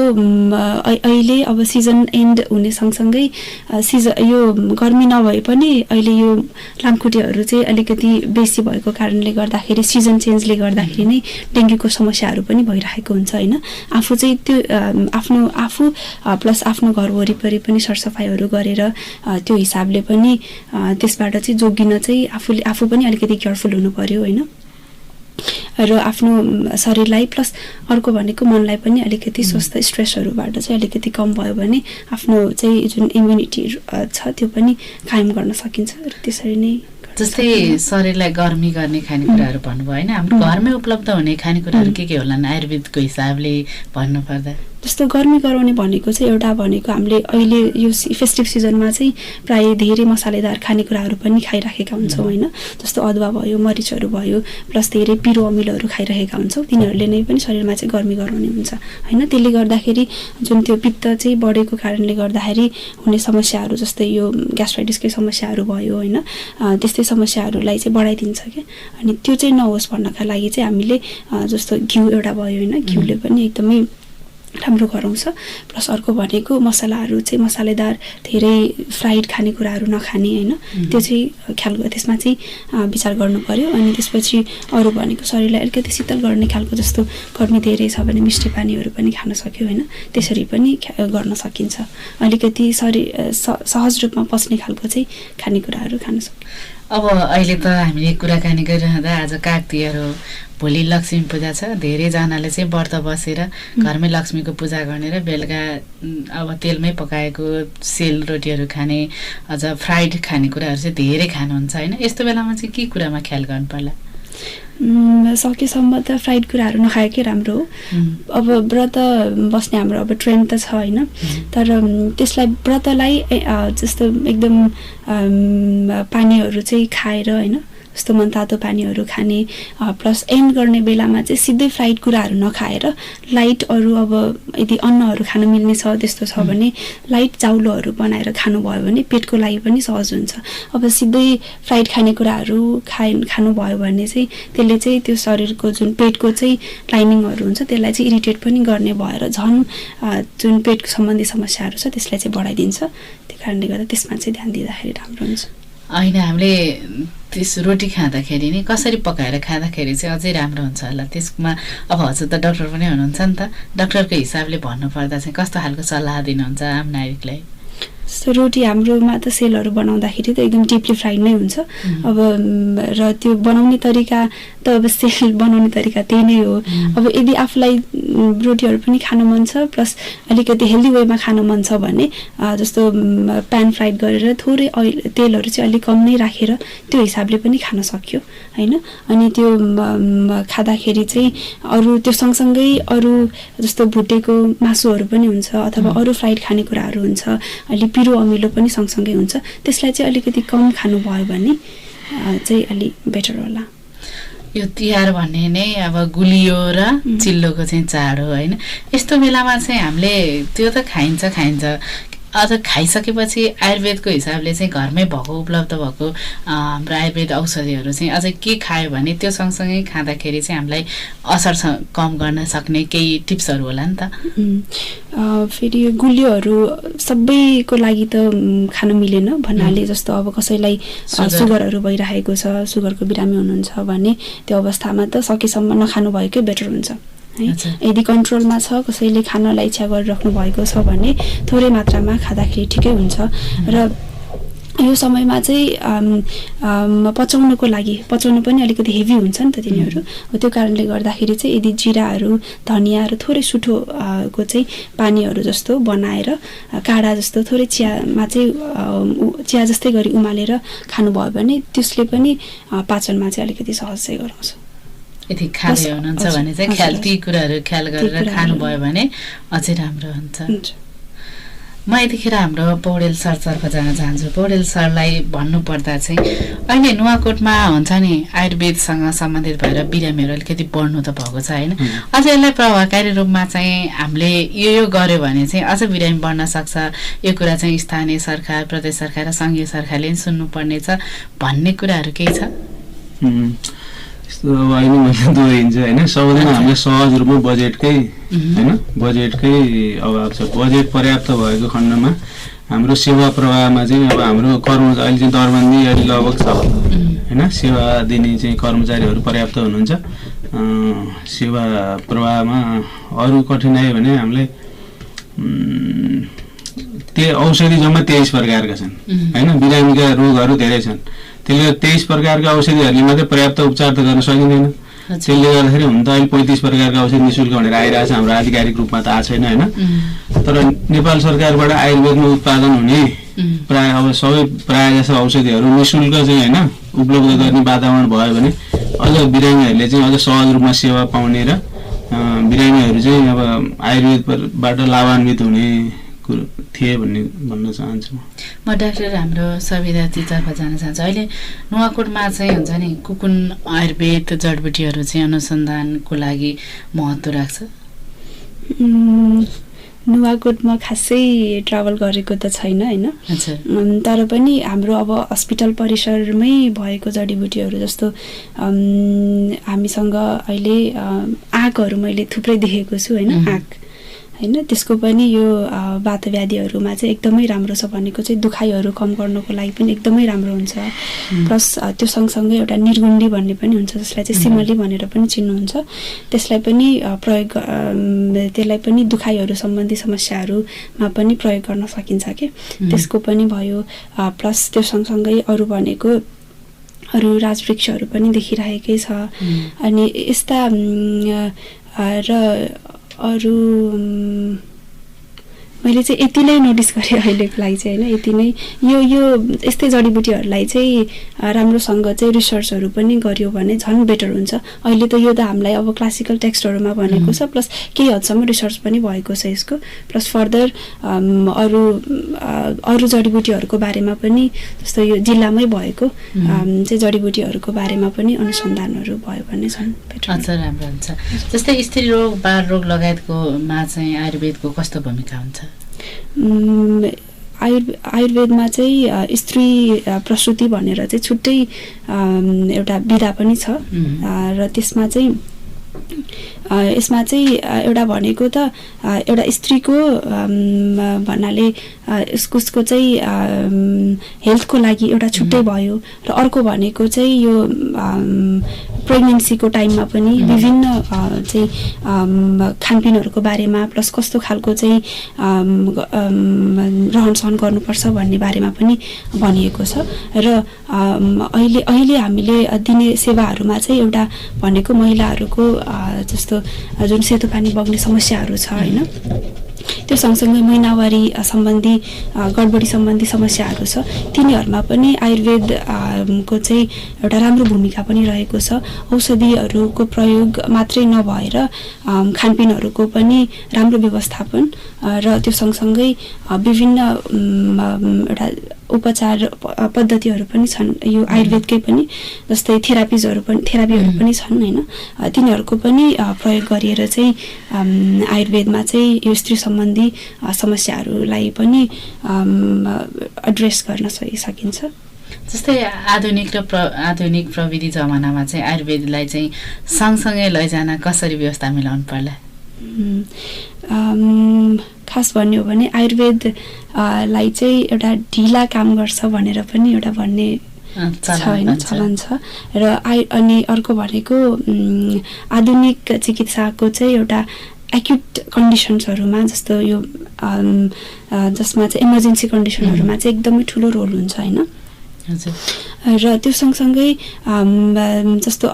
अहिले अब सिजन एन्ड हुने सँगसँगै यो गर्मी नभए पनि अहिले यो लामखुट्टेहरू चाहिँ अलिकति बेसी भएको कारणले गर्दाखेरि सिजन चेन्जले गर्दाखेरि नै डेङ्गुको समस्याहरू पनि भइरहेको हुन्छ होइन। आफू चाहिँ त्यो आफू प्लस आफ्नो घर वरिपरि पनि सरसफाइहरू गरेर त्यो हिसाबले पनि त्यसबाट चाहिँ जोगिन चाहिँ आफू पनि अलिकति केयरफुल हुनु पर्यो होइन। र आफ्नो शरीरलाई प्लस अर्को भनेको मनलाई पनि अलिकति स्वस्थ स्ट्रेसहरूबाट चाहिँ अलिकति कम भयो भने आफ्नो चाहिँ जुन इम्युनिटी छ त्यो पनि कायम गर्न सकिन्छ। र त्यसरी नै जस्तै शरीरलाई गर्मी गर्ने खानेकुराहरू भन्नुभयो होइन, हाम्रो घरमै उपलब्ध हुने खानेकुराहरू के होलान् आयुर्वेदको हिसाबले भन्नुपर्दा? जस्तो गर्मी गराउने भनेको चाहिँ एउटा भनेको हामीले अहिले यो फेस्टिभ सिजनमा चाहिँ प्रायः धेरै मसालेदार खानेकुराहरू पनि खाइराखेका हुन्छौँ होइन। जस्तो अदुवा भयो, मरिचहरू भयो, प्लस धेरै पिरो अमिलोहरू खाइरहेका हुन्छौँ। तिनीहरूले नै पनि शरीरमा चाहिँ गर्मी गराउने हुन्छ होइन। त्यसले गर्दाखेरि जुन त्यो पित्त चाहिँ बढेको कारणले गर्दाखेरि हुने समस्याहरू जस्तै यो ग्यास्ट्राइटिसकै समस्याहरू भयो होइन, त्यस्तै समस्याहरूलाई चाहिँ बढाइदिन्छ क्या। अनि त्यो चाहिँ नहोस् भन्नका लागि चाहिँ हामीले जस्तो घिउ एउटा भयो होइन, घिउले पनि एकदमै राम्रो गराउँछ। प्लस अर्को भनेको मसलाहरू चाहिँ मसालेदार धेरै फ्राइड खानेकुराहरू नखाने होइन, त्यो चाहिँ त्यसमा चाहिँ विचार गर्नु पर्यो। अनि त्यसपछि अरू भनेको शरीरलाई अलिकति शीतल गर्ने खालको, जस्तो गर्मी धेरै छ भने मिष्टी पानीहरू पनि खान सक्यो होइन, त्यसरी पनि गर्न सकिन्छ। अलिकति शरीर सहज रूपमा पच्ने खालको चाहिँ खानेकुराहरू खान सक्यो। अब अहिले त हामीले कुराकानी गरिरहँदा आज काग तिहार हो, भोलि लक्ष्मी पूजा छ। धेरैजनाले चाहिँ व्रत बसेर घरमै लक्ष्मीको पूजा गर्ने र बेलुका अब तेलमै पकाएको सेलरोटीहरू खाने, अझ फ्राइड खानेकुराहरू चाहिँ धेरै खानुहुन्छ होइन। यस्तो बेलामा चाहिँ के कुरामा ख्याल गर्नु पर्ला? सकेसम्म त फ्राइड कुराहरू नखाएकै राम्रो हो। अब व्रत बस्ने हाम्रो अब ट्रेन्ड त छ होइन, तर त्यसलाई व्रतलाई जस्तो एकदम पानीहरू चाहिँ खाएर होइन, जस्तो मनतातो पानीहरू खाने, प्लस एन्ड गर्ने बेलामा चाहिँ सिधै फ्राइड कुराहरू नखाएर लाइट अरू अब यदि अन्नहरू खानु मिल्ने छ त्यस्तो छ भने लाइट चाउलोहरू बनाएर खानुभयो भने पेटको लागि पनि सहज हुन्छ। अब सिधै फ्राइड खानेकुराहरू खानुभयो भने चाहिँ त्यसले चाहिँ त्यो शरीरको जुन पेटको चाहिँ लाइनिङहरू हुन्छ त्यसलाई चाहिँ इरिटेट पनि गर्ने भएर झन् जुन पेटको सम्बन्धी समस्याहरू छ त्यसलाई चाहिँ बढाइदिन्छ। त्यो कारणले गर्दा त्यसमा चाहिँ ध्यान दिँदाखेरि राम्रो हुन्छ। होइन, हामीले त्यस रोटी खाँदाखेरि नि कसरी पकाएर खाँदाखेरि चाहिँ अझै राम्रो हुन्छ होला त्यसमा? अब हजुर त डाक्टर पनि हुनुहुन्छ नि त, डाक्टरको हिसाबले भन्नुपर्दा चाहिँ कस्तो खालको सल्लाह दिनुहुन्छ आम नागरिकलाई? जस्तो रोटी हाम्रोमा त सेलहरू बनाउँदाखेरि त एकदम डिपली फ्राइड नै हुन्छ। अब र त्यो बनाउने तरिका त अब सेल बनाउने तरिका त्यही नै हो। अब यदि आफूलाई रोटीहरू पनि खान मन छ प्लस अलिकति हेल्दी वेमा खान मन छ भने जस्तो प्यान फ्राइड गरेर थोरै तेलहरू चाहिँ अलिक कम नै राखेर त्यो हिसाबले पनि खान सक्यो होइन। अनि त्यो खाँदाखेरि चाहिँ अरू त्यो सँगसँगै अरू जस्तो भुटेको मासुहरू पनि हुन्छ अथवा अरू फ्राइड खानेकुराहरू हुन्छ, अलि पिरो अमिलो पनि सँगसँगै हुन्छ, त्यसलाई चाहिँ अलिकति कम खानुभयो भने चाहिँ अलि बेटर होला। यो तिहार भन्ने नै अब गुलियो र चिल्लोको चाहिँ चाड हो होइन। यस्तो बेलामा चाहिँ हामीले त्यो त खाइन्छ अझ खाइसकेपछि आयुर्वेदको हिसाबले चाहिँ घरमै भएको उपलब्ध भएको हाम्रो आयुर्वेद औषधिहरू चाहिँ अझै के खायो भने त्यो सँगसँगै खाँदाखेरि चाहिँ हामीलाई असर कम गर्न सक्ने केही टिप्सहरू होला नि त? फेरि गुलियोहरू सबैको लागि त खान मिलेन भन्नाले, जस्तो अब कसैलाई सुगरहरू भइरहेको छ, सुगरको बिरामी हुनुहुन्छ भने त्यो अवस्थामा त सकेसम्म नखानु भएकै बेटर हुन्छ है। यदि कन्ट्रोलमा छ, कसैले खानलाई इच्छा गरिराख्नु भएको छ भने थोरै मात्रामा खाँदाखेरि ठिकै हुन्छ। र यो समयमा चाहिँ पचाउनु पनि अलिकति हेभी हुन्छ नि त तिनीहरू, त्यो कारणले गर्दाखेरि चाहिँ यदि जिराहरू धनियाँहरू थोरै सुठोको चाहिँ पानीहरू जस्तो बनाएर काढा जस्तो थोरै चियामा चाहिँ चिया जस्तै गरी उमालेर खानुभयो भने त्यसले पनि पाचनमा चाहिँ अलिकति सहज चाहिँ गराउँछ। यदि खाँदै हुनुहुन्छ भने चाहिँ ती कुराहरू ख्याल गरेर खानुभयो भने अझै राम्रो हुन्छ। म यतिखेर हाम्रो पौडेल सरतर्फ जान चाहन्छु। पौडेल सरलाई भन्नुपर्दा चाहिँ अहिले नुवाकोटमा हुन्छ नि आयुर्वेदसँग सम्बन्धित भएर बिरामीहरू अलिकति बढ्नु त भएको छ होइन, अझ यसलाई प्रभावकारी रूपमा चाहिँ हामीले यो गर्यो भने चाहिँ अझ बिरामी बढ्न सक्छ, यो कुरा चाहिँ स्थानीय सरकार, प्रदेश सरकार र सङ्घीय सरकारले पनि सुन्नुपर्नेछ भन्ने कुराहरू केही छ? यस्तो अब अहिले मैले दोहोरिन्छ होइन, सबैजना हामीले सहज रूपमा बजेटकै होइन, बजेटकै अभाव छ। बजेट पर्याप्त भएको खण्डमा हाम्रो सेवा प्रवाहमा चाहिँ अब हाम्रो कर्मचारी अहिले चाहिँ दरबन्दी अहिले लगभग छ होइन, सेवा दिने चाहिँ कर्मचारीहरू पर्याप्त हुनुहुन्छ। सेवा प्रवाहमा अरू कठिनाइ भने हामीलाई औषधि जम्मा 23 प्रकारका छन् होइन, बिरामीका रोगहरू धेरै छन्, त्यसले 23 प्रकारका औषधिहरूले मात्रै पर्याप्त उपचार त गर्न सकिँदैन। त्यसले गर्दाखेरि हुन त अहिले 35 प्रकारका औषधि निःशुल्क भनेर आइरहेछ, हाम्रो आधिकारिक रूपमा त आएको छैन होइन। तर नेपाल सरकारबाट आयुर्वेदमा उत्पादन हुने प्राय जसो औषधिहरू निःशुल्क चाहिँ होइन उपलब्ध गर्ने वातावरण भयो भने अझ बिरामीहरूले चाहिँ अझ सहज रूपमा सेवा पाउने र बिरामीहरू चाहिँ अब आयुर्वेदबाट लाभान्वित हुने थिए भन्ने भन्न चाहन्छु। म डाक्टर हाम्रो सविताजीतर्फ जान चाहन्छु। अहिले नुवाकोटमा चाहिँ हुन्छ नि कुकुन आयुर्वेद जडबुटीहरू चाहिँ अनुसन्धानको लागि महत्त्व राख्छ? नुवाकोटमा खासै ट्राभल गरेको त छैन होइन, तर पनि हाम्रो अब हस्पिटल परिसरमै भएको जडीबुटीहरू जस्तो हामीसँग अहिले आँकहरू मैले थुप्रै देखेको छु होइन। होइन, त्यसको पनि यो वातव्याधिहरूमा चाहिँ एकदमै राम्रो छ भनेको चाहिँ दुखाइहरू कम गर्नको लागि पनि एकदमै राम्रो हुन्छ। प्लस त्यो सँगसँगै एउटा निर्गुण्डी भन्ने पनि हुन्छ जसलाई चाहिँ सिमली भनेर पनि चिन्नुहुन्छ, त्यसलाई पनि त्यसलाई पनि दुखाइहरू सम्बन्धी समस्याहरूमा पनि प्रयोग गर्न सकिन्छ कि त्यसको पनि भयो। प्लस त्यो सँगसँगै अरू भनेको अरू राजवृक्षहरू पनि देखिरहेकै छ। अनि यस्ता र अरू मैले चाहिँ यति नै नोटिस गरेँ अहिलेको लागि चाहिँ होइन, यति नै। यो यस्तै जडीबुटीहरूलाई चाहिँ राम्रोसँग चाहिँ रिसर्चहरू पनि गर्यो भने झन् बेटर हुन्छ। अहिले त यो त हामीलाई अब क्लासिकल टेक्स्टहरूमा भनेको छ, प्लस केही हदसम्म रिसर्च पनि भएको छ यसको। प्लस फर्दर अरू जडीबुटीहरूको बारेमा पनि जस्तो यो जिल्लामै भएको चाहिँ जडीबुटीहरूको बारेमा पनि अनुसन्धानहरू भयो भने झन् बेटर राम्रो हुन्छ। जस्तै स्त्री रोग, बाल रोग लगायतकोमा चाहिँ आयुर्वेदको कस्तो भूमिका हुन्छ? आयुर्वेदमा चाहिँ स्त्री प्रसुति भनेर चाहिँ छुट्टै एउटा विधा पनि छ र त्यसमा चाहिँ एउटा भनेको त एउटा स्त्रीको भन्नाले उसको चाहिँ हेल्थको लागि एउटा छुट्टै भयो र अर्को भनेको चाहिँ यो प्रेग्नेन्सीको टाइममा पनि विभिन्न चाहिँ खानपिनहरूको बारेमा प्लस कस्तो खालको चाहिँ रहन सहन गर्नुपर्छ भन्ने बारेमा पनि भनिएको छ। र अहिले हामीले दिने सेवाहरूमा चाहिँ एउटा भनेको महिलाहरूको जस्तो जुन सेतो पानी बग्ने समस्याहरू छ होइन, त्यो सँगसँगै महिनावारी सम्बन्धी गडबडी सम्बन्धी समस्याहरू छ, तिनीहरूमा पनि आयुर्वेदको चाहिँ एउटा राम्रो भूमिका पनि रहेको छ। औषधिहरूको प्रयोग मात्रै नभएर खानपिनहरूको पनि राम्रो व्यवस्थापन र त्यो सँगसँगै विभिन्न एउटा उपचार पद्धतिहरू पनि छन् यो आयुर्वेदकै पनि, जस्तै थेरापीहरू पनि छन् होइन, तिनीहरूको पनि प्रयोग गरिएर चाहिँ आयुर्वेदमा चाहिँ यो स्त्री सम्बन्धी समस्याहरूलाई पनि एड्रेस गर्न सकिन्छ। जस्तै आधुनिक प्रविधि जमानामा चाहिँ आयुर्वेदलाई चाहिँ सँगसँगै लैजान कसरी व्यवस्था मिलाउनु पर्ला? खास भन्यो भने आयुर्वेदलाई चाहिँ एउटा ढिला काम गर्छ भनेर पनि एउटा भन्ने चलन छ। र अनि अर्को भनेको आधुनिक चिकित्साको चाहिँ एउटा एक्युट कन्डिसन्सहरूमा जस्तो यो जसमा चाहिँ इमर्जेन्सी कन्डिसनहरूमा चाहिँ एकदमै ठुलो रोल हुन्छ होइन। र त्यो सँगसँगै जस्तो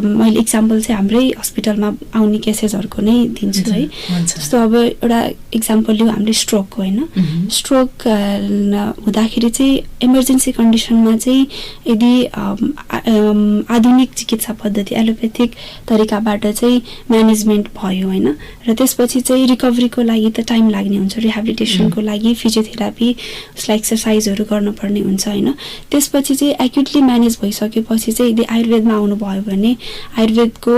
मैले इक्जाम्पल चाहिँ हाम्रै हस्पिटलमा आउने केसेसहरूको नै दिन्छु है। जस्तो अब एउटा इक्जाम्पल लिउँ हामीले स्ट्रोकको होइन, स्ट्रोक हुँदाखेरि चाहिँ इमर्जेन्सी कन्डिसनमा चाहिँ यदि आधुनिक चिकित्सा पद्धति एलोपेथिक तरिकाबाट चाहिँ म्यानेजमेन्ट भयो होइन, र त्यसपछि चाहिँ रिकभरीको लागि त टाइम लाग्ने हुन्छ, रिहेबिलिटेसनको लागि फिजियोथेरापी उसलाई एक्सर्साइजहरू गर्नुपर्ने हुन्छ होइन। त्यसपछि चाहिँ एक्युटली म्यानेज भइसकेपछि चाहिँ यदि आयुर्वेदमा आउनुभयो भने आयुर्वेदको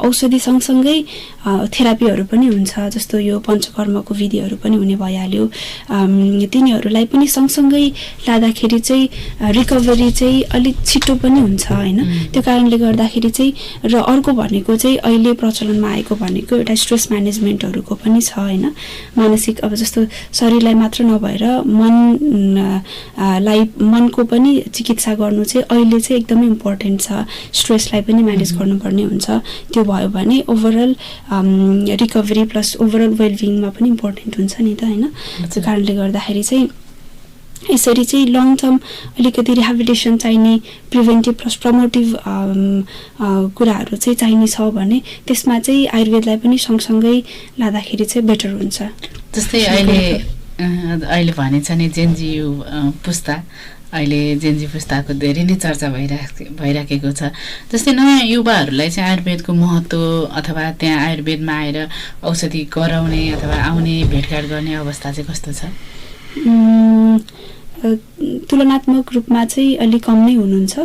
औषधि सँगसँगै थेरापीहरू पनि हुन्छ, जस्तो यो पञ्चकर्मको विधिहरू पनि हुने भइहाल्यो। तिनीहरूलाई पनि सँगसँगै लाँदाखेरि चाहिँ रिकभरी चाहिँ अलिक छिटो पनि हुन्छ होइन। त्यो कारणले गर्दाखेरि चाहिँ र अर्को भनेको चाहिँ अहिले प्रचलनमा आएको भनेको एउटा स्ट्रेस म्यानेजमेन्टहरूको पनि छ होइन। मानसिक अब जस्तो शरीरलाई मात्र नभएर मनको पनि चिकित्सा गर्नु चाहिँ अहिले चाहिँ एकदमै इम्पोर्टेन्ट छ। स्ट्रेसलाई पनि म्यानेज गर्नुपर्ने हुन्छ, त्यो भयो भने ओभरअल रिकभरी प्लस ओभरअल वेलबिङमा पनि इम्पोर्टेन्ट हुन्छ नि त होइन। त्यो कारणले गर्दाखेरि चाहिँ यसरी चाहिँ लङ टर्म अलिकति रिहेबिलिटेसन चाहिने प्रिभेन्टिभ प्लस प्रमोटिभ कुराहरू चाहिँ चाहिने छ भने त्यसमा चाहिँ आयुर्वेदलाई पनि सँगसँगै लाँदाखेरि चाहिँ बेटर हुन्छ। जस्तै अहिले भनिन्छ नि जेनजी पुस्ता, अहिले जेनजी पुस्ताको धेरै नै चर्चा भइराखेको छ। जस्तै नयाँ युवाहरूलाई चाहिँ आयुर्वेदको महत्त्व अथवा त्यहाँ आयुर्वेदमा आएर औषधि गराउने अथवा आउने भेटघाट गर्ने अवस्था चाहिँ कस्तो छ? तुलनात्मक रूपमा चाहिँ अलिक कम नै हुनुहुन्छ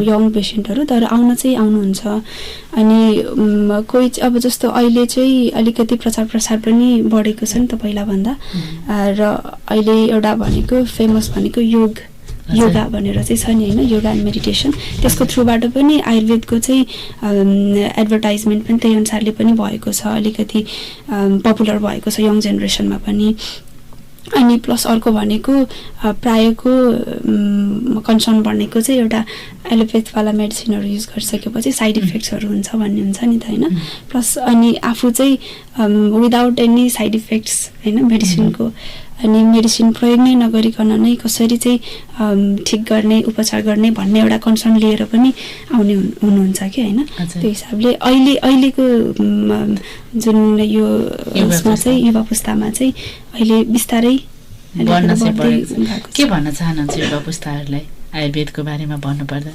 यङ पेसेन्टहरू, तर आउनुहुन्छ। अनि कोही अब जस्तो अहिले चाहिँ अलिकति प्रचार प्रसार पनि बढेको छ नि त पहिलाभन्दा। र अहिले एउटा भनेको फेमस भनेको योग योगा भनेर चाहिँ छ नि होइन, योगा एन्ड मेडिटेसन, त्यसको थ्रुबाट पनि आयुर्वेदको चाहिँ एडभर्टाइजमेन्ट पनि त्यही अनुसारले पनि भएको छ, अलिकति पपुलर भएको छ यङ जेनेरेसनमा पनि। अनि प्लस अर्को भनेको प्रायःको कन्सर्न भनेको चाहिँ एउटा एलोपेथवाला मेडिसिनहरू युज गरिसकेपछि साइड इफेक्ट्सहरू हुन्छ भन्ने हुन्छ नि त होइन। प्लस अनि आफू चाहिँ विदाउट एनी साइड इफेक्ट्स होइन मेडिसिनको, अनि मेडिसिन प्रयोग नै नगरिकन नै कसरी चाहिँ ठिक गर्ने, उपचार गर्ने भन्ने एउटा कन्सर्न लिएर पनि आउने हुनुहुन्छ कि होइन। त्यो हिसाबले अहिलेको जुन यो उसमा चाहिँ युवा पुस्तामा चाहिँ अहिले बिस्तारै के भन्न चाहनुहुन्छ युवा पुस्ताहरूलाई आयुर्वेदको बारेमा भन्नुपर्दा?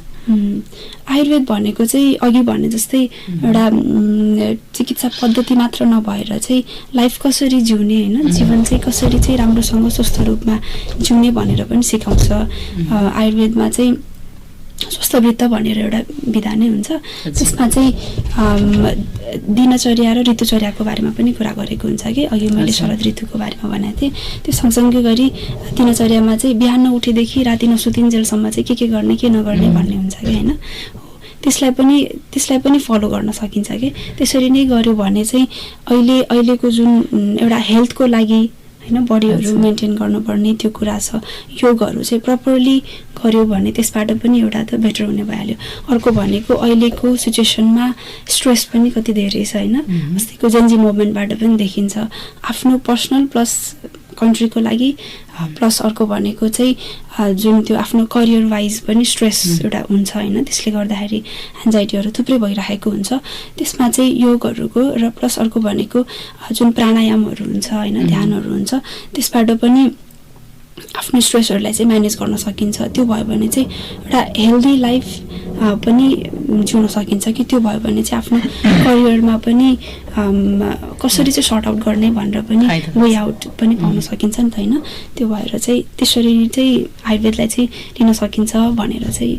आयुर्वेद भनेको चाहिँ अघि भने जस्तै एउटा चिकित्सा पद्धति मात्र नभएर चाहिँ लाइफ कसरी जिउने होइन, जीवन चाहिँ कसरी चाहिँ राम्रोसँग स्वस्थ रूपमा जिउने भनेर पनि सिकाउँछ। आयुर्वेदमा चाहिँ स्वस्थवृत्त भनेर एउटा विधा नै हुन्छ, त्यसमा चाहिँ दिनचर्या र ऋतुचर्याको बारेमा पनि कुरा गरेको हुन्छ कि अघि मैले शरद ऋतुको बारेमा भनेको थिएँ। त्यो सँगसँगै गरी दिनचर्यामा चाहिँ बिहान उठेदेखि राति नसुतिन्जेलसम्म चाहिँ के गर्ने के नगर्ने भन्ने हुन्छ कि होइन, त्यसलाई पनि फलो गर्न सकिन्छ कि। त्यसरी नै गर्यो भने चाहिँ अहिलेको जुन एउटा हेल्थको लागि होइन बडीहरू मेन्टेन गर्नुपर्ने त्यो कुरा छ, योगहरू चाहिँ प्रपरली गर्यो भने त्यसबाट पनि एउटा त बेटर हुने भइहाल्यो। अर्को भनेको अहिलेको सिचुएसनमा स्ट्रेस पनि कति धेरै छ होइन, अस्तिको जेनजी मुभमेन्टबाट पनि देखिन्छ, आफ्नो पर्सनल प्लस कन्ट्रीको लागि, प्लस अर्को भनेको चाहिँ जुन त्यो आफ्नो करियर वाइज पनि स्ट्रेस एउटा हुन्छ होइन, त्यसले गर्दाखेरि एन्जाइटीहरू थुप्रै भइरहेको हुन्छ। त्यसमा चाहिँ योगहरूको र प्लस अर्को भनेको जुन प्राणायामहरू हुन्छ होइन, ध्यानहरू हुन्छ, त्यसबाट पनि आफ्नो स्ट्रेसहरूलाई चाहिँ म्यानेज गर्न सकिन्छ। त्यो भयो भने चाहिँ एउटा हेल्दी लाइफ पनि जिउन सकिन्छ कि। त्यो भयो भने चाहिँ आफ्नो करियरमा पनि कसरी चाहिँ सर्ट आउट गर्ने भनेर पनि वे आउट पनि पाउन सकिन्छ नि त होइन। त्यो भएर चाहिँ त्यसरी चाहिँ आयुर्वेदलाई चाहिँ लिन सकिन्छ भनेर चाहिँ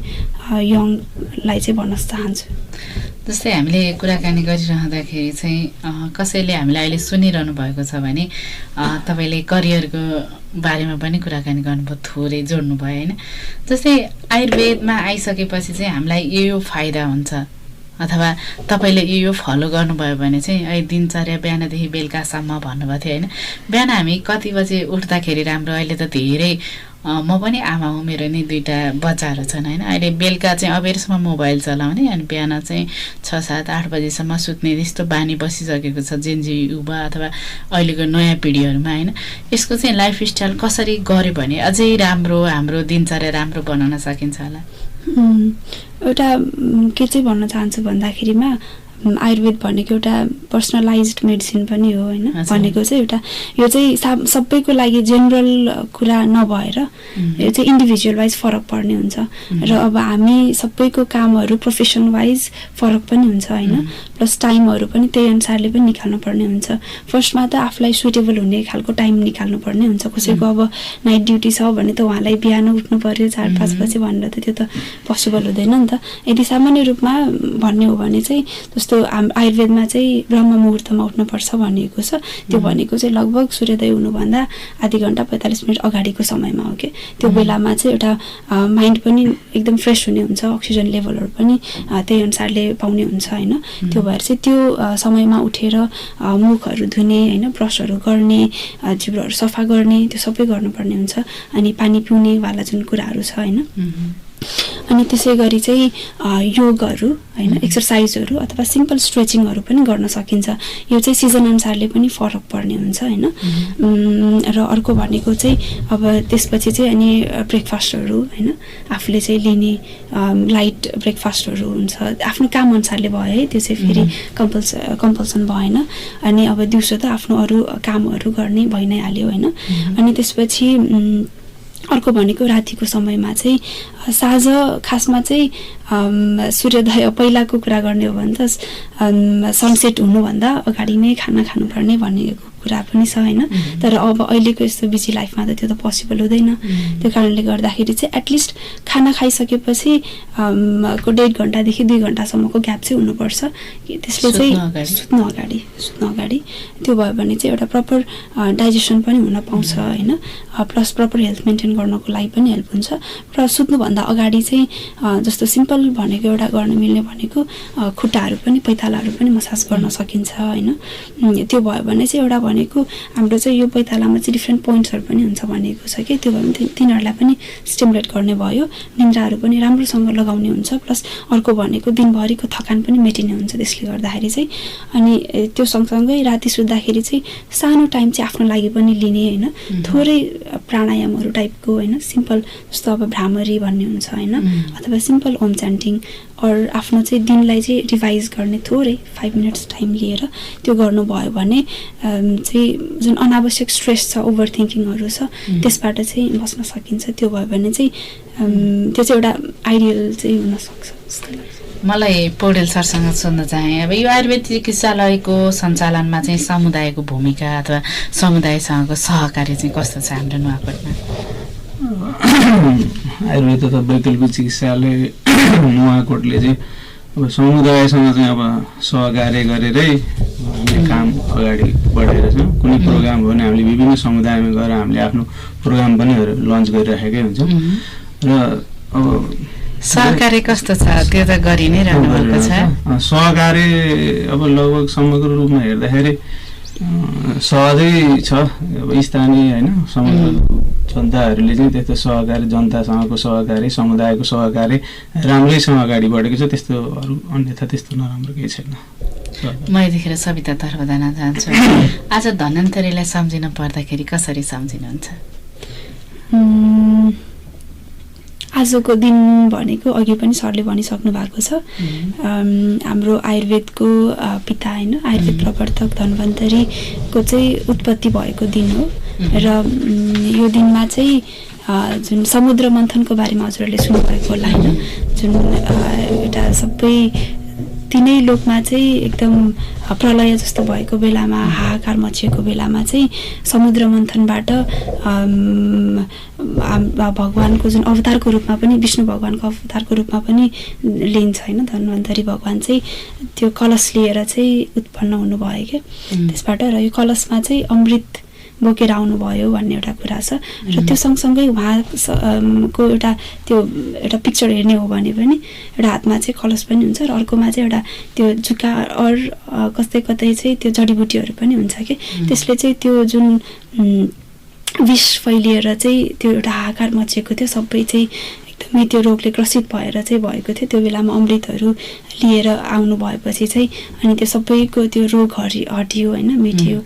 यङलाई चाहिँ भन्न चाहन्छु। जस्तै हामीले कुराकानी गरिरहँदाखेरि चाहिँ कसैले हामीलाई अहिले सुनिरहनु भएको छ भने तपाईँले करियरको बारेमा पनि कुराकानी गर्नुभयो, थोरै जोड्नुभयो होइन। जस्तै आयुर्वेदमा आइसकेपछि चाहिँ हामीलाई यो फाइदा हुन्छ अथवा तपाईँले यो फलो गर्नुभयो भने चाहिँ अहिले दिनचर्या बिहानदेखि बेलुकासम्म भन्नुभएको थियो होइन। बिहान हामी कति बजे उठ्दाखेरि राम्रो? अहिले त धेरै म पनि आमा हो, मेरो नि 2टा बच्चाहरू छन् होइन। अहिले बेलुका चाहिँ अबेरसम्म मोबाइल चलाउने अनि बिहान चाहिँ 6, 7, 8 बजीसम्म सुत्ने त्यस्तो बानी बसिसकेको छ जेनजी युवा अथवा अहिलेको नयाँ पिँढीहरूमा होइन। यसको चाहिँ लाइफस्टाइल कसरी गऱ्यो भने अझै राम्रो हाम्रो दिनचर्या राम्रो बनाउन सकिन्छ होला? एउटा के चाहिँ भन्न चाहन्छु भन्दाखेरिमा आयुर्वेद भनेको एउटा पर्सनलाइज्ड मेडिसिन पनि हो होइन। भनेको चाहिँ एउटा यो चाहिँ सबैको लागि जेनरल कुरा नभएर यो चाहिँ इन्डिभिजुअल वाइज फरक पर्ने हुन्छ र अब हामी सबैको कामहरू प्रोफेसन वाइज फरक पनि हुन्छ होइन। प्लस टाइमहरू पनि त्यही अनुसारले पनि निकाल्नु पर्ने हुन्छ। फर्स्टमा त आफूलाई सुटेबल हुने खालको टाइम निकाल्नु पर्ने हुन्छ। कसैको अब नाइट ड्युटी छ भने त उहाँलाई बिहान उठ्नु पर्यो 4-5 बजी भनेर त त्यो त पोसिबल हुँदैन नि त। यदि सामान्य रूपमा भन्ने हो भने चाहिँ जस्तो आयुर्वेदमा चाहिँ ब्रह्म मुहुर्तमा उठ्नुपर्छ भनिएको छ। त्यो भनेको चाहिँ लगभग सूर्योदय हुनुभन्दा आधी घन्टा 45 मिनट अगाडिको समयमा हो कि। त्यो बेलामा चाहिँ एउटा माइन्ड पनि एकदम फ्रेस हुने हुन्छ, अक्सिजन लेभलहरू पनि त्यही अनुसारले पाउने हुन्छ होइन। त्यो भएर चाहिँ त्यो समयमा उठेर मुखहरू धुने होइन, ब्रसहरू गर्ने, जिब्रोहरू सफा गर्ने, त्यो सबै गर्नुपर्ने हुन्छ। अनि पानी पिउने वाला जुन कुराहरू छ होइन। अनि त्यसै गरी चाहिँ योगहरू होइन, एक्सर्साइजहरू अथवा सिम्पल स्ट्रेचिङहरू पनि गर्न सकिन्छ। यो चाहिँ सिजन अनुसारले पनि फरक पर्ने हुन्छ होइन। र अर्को भनेको चाहिँ अब त्यसपछि चाहिँ अनि ब्रेकफास्टहरू होइन आफूले चाहिँ लिने लाइट ब्रेकफास्टहरू हुन्छ, आफ्नो काम अनुसारले भयो है, त्यो चाहिँ फेरि कम्पल्सन भएन। अनि अब दिउँसो त आफ्नो अरू कामहरू गर्ने भइ नै हाल्यो होइन। अनि त्यसपछि अर्को भनेको रातिको समयमा चाहिँ साँझ खासमा चाहिँ सूर्योदय पहिलाको कुरा गर्ने हो भने त सनसेट हुनुभन्दा अगाडि नै खाना खानुपर्ने भन्ने कुरा पनि छ होइन। तर अब अहिलेको यस्तो बिजी लाइफमा त त्यो त पोसिबल हुँदैन। त्यो कारणले गर्दाखेरि चाहिँ एटलिस्ट खाना खाइसकेपछि को 1.5 घन्टादेखि 2 घन्टासम्मको ग्याप चाहिँ हुनुपर्छ। त्यसले चाहिँ सुत्नु अगाडि त्यो भयो भने चाहिँ एउटा प्रपर डाइजेसन पनि हुन पाउँछ होइन। प्लस प्रपर हेल्थ मेन्टेन गर्नको लागि पनि हेल्प हुन्छ। र सुत्नुभन्दा अगाडि चाहिँ जस्तो सिम्पल भनेको एउटा गर्न मिल्ने भनेको खुट्टाहरू पनि पैतालाहरू पनि मसाज गर्न सकिन्छ होइन। त्यो भयो भने चाहिँ एउटा भनेको हाम्रो चाहिँ यो पैतालामा चाहिँ डिफ्रेन्ट पोइन्ट्सहरू पनि हुन्छ भनेको छ कि त्यो भयो भने तिनीहरूलाई पनि स्टिमुलेट गर्ने भयो। निन्द्राहरू पनि राम्रोसँग लगाउने हुन्छ। प्लस अर्को भनेको दिनभरिको थकान पनि मेटिने हुन्छ त्यसले गर्दाखेरि चाहिँ। अनि त्यो सँगसँगै राति सुत्दाखेरि चाहिँ सानो टाइम चाहिँ आफ्नो लागि पनि लिने होइन। थोरै प्राणायामहरू टाइपको होइन सिम्पल जस्तो अब भ्रामरी भन्ने हुन्छ होइन अथवा सिम्पल ओम च्यान्टिङ अर आफ्नो चाहिँ दिनलाई चाहिँ रिभाइज गर्ने थोरै 5 मिनट्स टाइम लिएर त्यो गर्नुभयो भने चाहिँ जुन अनावश्यक स्ट्रेस छ ओभर थिङ्किङहरू छ त्यसबाट चाहिँ बस्न सकिन्छ। त्यो भयो भने चाहिँ त्यो चाहिँ एउटा आइडियल चाहिँ हुनसक्छ जस्तो लाग्छ। मलाई पौडेल सरसँग सोध्न चाहे अब यो आयुर्वेद चिकित्सालयको सञ्चालनमा चाहिँ समुदायको भूमिका अथवा समुदायसँगको सहकार्य चाहिँ कस्तो छ हाम्रो नुवाकोटमा? आयुर्वेद तथा वैकल्पिक चिकित्सालय नुवाकोटले चाहिँ अब समुदायसँग चाहिँ अब सहकार्य गरेरै हामीले काम अगाडि बढाएर छौँ। कुनै प्रोग्राम हो भने हामीले विभिन्न समुदायमा गएर हामीले आफ्नो प्रोग्राम पनि लन्च गरिराखेकै हुन्छ। र अब सहकार्य कस्तो छ त्यो त गरि नै रहनु भएको छ। सहकार्य अब लगभग समग्र रूपमा हेर्दाखेरि सहजै छ। अब स्थानीय होइन समग्र जनताहरूले चाहिँ त्यस्तो सहकार्य जनतासँगको सहकार्य समुदायको सहकार्य राम्रैसँग अगाडि बढेको छ। त्यस्तो अरू अन्यथा त्यस्तो नराम्रो केही छैन। म यतिखेर सवितातर्फ जान चाहन्छु। आज धन्वन्तरीलाई सम्झिनु पर्दाखेरि कसरी सम्झिनुहुन्छ? आजको दिन भनेको अघि पनि सरले भनिसक्नु भएको छ हाम्रो आयुर्वेदको पिता होइन आयुर्वेद प्रवर्तक धन्वन्तरीको चाहिँ उत्पत्ति भएको दिन हो। र यो दिनमा चाहिँ जुन समुद्र मन्थनको बारेमा हजुरहरूले सुन्नुभएको होला होइन जुन एउटा सबै तिनै लोकमा चाहिँ एकदम प्रलय जस्तो भएको बेलामा हाहाकार मचिएको बेलामा चाहिँ समुद्र मन्थनबाट भगवानको जुन अवतारको रूपमा पनि विष्णु भगवानको अवतारको रूपमा पनि लिन्छ होइन। धन्वन्तरी भगवान चाहिँ त्यो कलश लिएर चाहिँ उत्पन्न हुनुभयो क्या त्यसबाट। र यो कलशमा चाहिँ अमृत बोकेर आउनुभयो भन्ने एउटा कुरा छ। र त्यो सँगसँगै उहाँको एउटा पिक्चर हेर्ने हो भने पनि एउटा हातमा चाहिँ कलश पनि हुन्छ र अर्कोमा चाहिँ एउटा त्यो जुका अर कतै कतै चाहिँ त्यो जडीबुटीहरू पनि हुन्छ कि त्यसले चाहिँ त्यो जुन विष फैलिएर चाहिँ त्यो एउटा हाहाकार मचेको थियो सबै चाहिँ एकदमै त्यो रोगले ग्रसित भएर चाहिँ भएको थियो। त्यो बेलामा अमृतहरू लिएर आउनु भएपछि चाहिँ अनि त्यो सबैको त्यो रोग हटियो होइन मिटियो।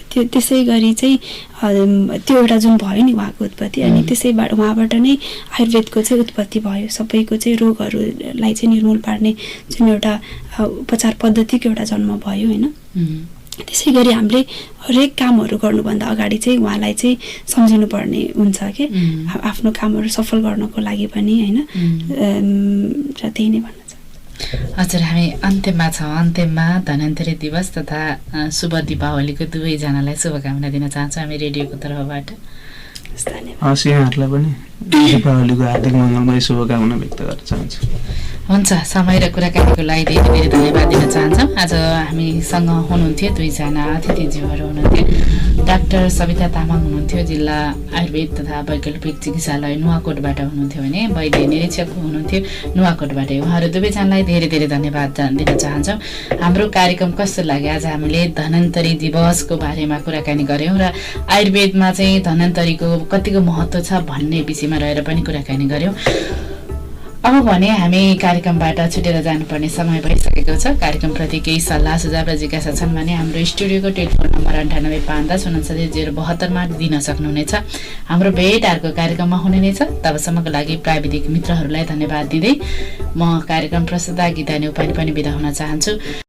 त्यो त्यसै गरी चाहिँ त्यो एउटा जुन भयो नि उहाँको उत्पत्ति अनि त्यसैबाट उहाँबाट नै आयुर्वेदको चाहिँ उत्पत्ति भयो। सबैको चाहिँ रोगहरूलाई चाहिँ निर्मूल पार्ने जुन एउटा उपचार पद्धतिको एउटा जन्म भयो होइन। त्यसै गरी हामीले हरेक कामहरू गर्नुभन्दा अगाडि चाहिँ उहाँलाई चाहिँ सम्झिनु पर्ने हुन्छ कि आफ्नो कामहरू सफल गर्नको लागि पनि होइन। र त्यही नै भन्न हजुर हामी अन्त्यमा छौँ। अन्त्यमा धन्वन्तरी दिवस तथा शुभ दीपावलीको दुवैजनालाई शुभकामना दिन चाहन्छौँ हामी रेडियोको तर्फबाट। हस् यहाँहरूलाई पनि दीपावलीको हार्दिक मङ्गलमय शुभकामना व्यक्त गर्न चाहन्छु। हुन्छ समय र कुराकानीको लागि धेरै धेरै धन्यवाद दिन चाहन्छौँ। आज हामीसँग हुनुहुन्थ्यो दुईजना अतिथिज्यूहरू हुनुहुन्थ्यो। डाक्टर सविता तामाङ हुनुहुन्थ्यो जिल्ला आयुर्वेद तथा वैकल्पिक चिकित्सालय नुवाकोटबाट हुनुहुन्थ्यो भने वैद्य निरीक्षक हुनुहुन्थ्यो नुवाकोटबाट। उहाँहरू दुवैजनालाई धेरै धेरै धन्यवाद दिन चाहन्छौँ। हाम्रो कार्यक्रम कस्तो लाग्यो? आज हामीले धन्वन्तरी दिवसको बारेमा कुराकानी गऱ्यौँ र आयुर्वेदमा चाहिँ धन्वन्तरीको कतिको महत्त्व छ भन्ने विषयमा रहेर पनि कुराकानी गऱ्यौँ। अब भने हामी कार्यक्रमबाट छुटेर जानुपर्ने समय भइसकेको छ। कार्यक्रमप्रति केही सल्लाह सुझाव र जिज्ञासा छन् भने हाम्रो स्टुडियोको टेलिफोन नम्बर 9855696069मा दिन सक्नुहुनेछ। हाम्रो भेट अर्को कार्यक्रममा हुने नै छ। तबसम्मको लागि प्राविधिक मित्रहरूलाई धन्यवाद दिँदै म कार्यक्रम प्रस्तुता गीता न्यौपाने पनि बिदा हुन चाहन्छु।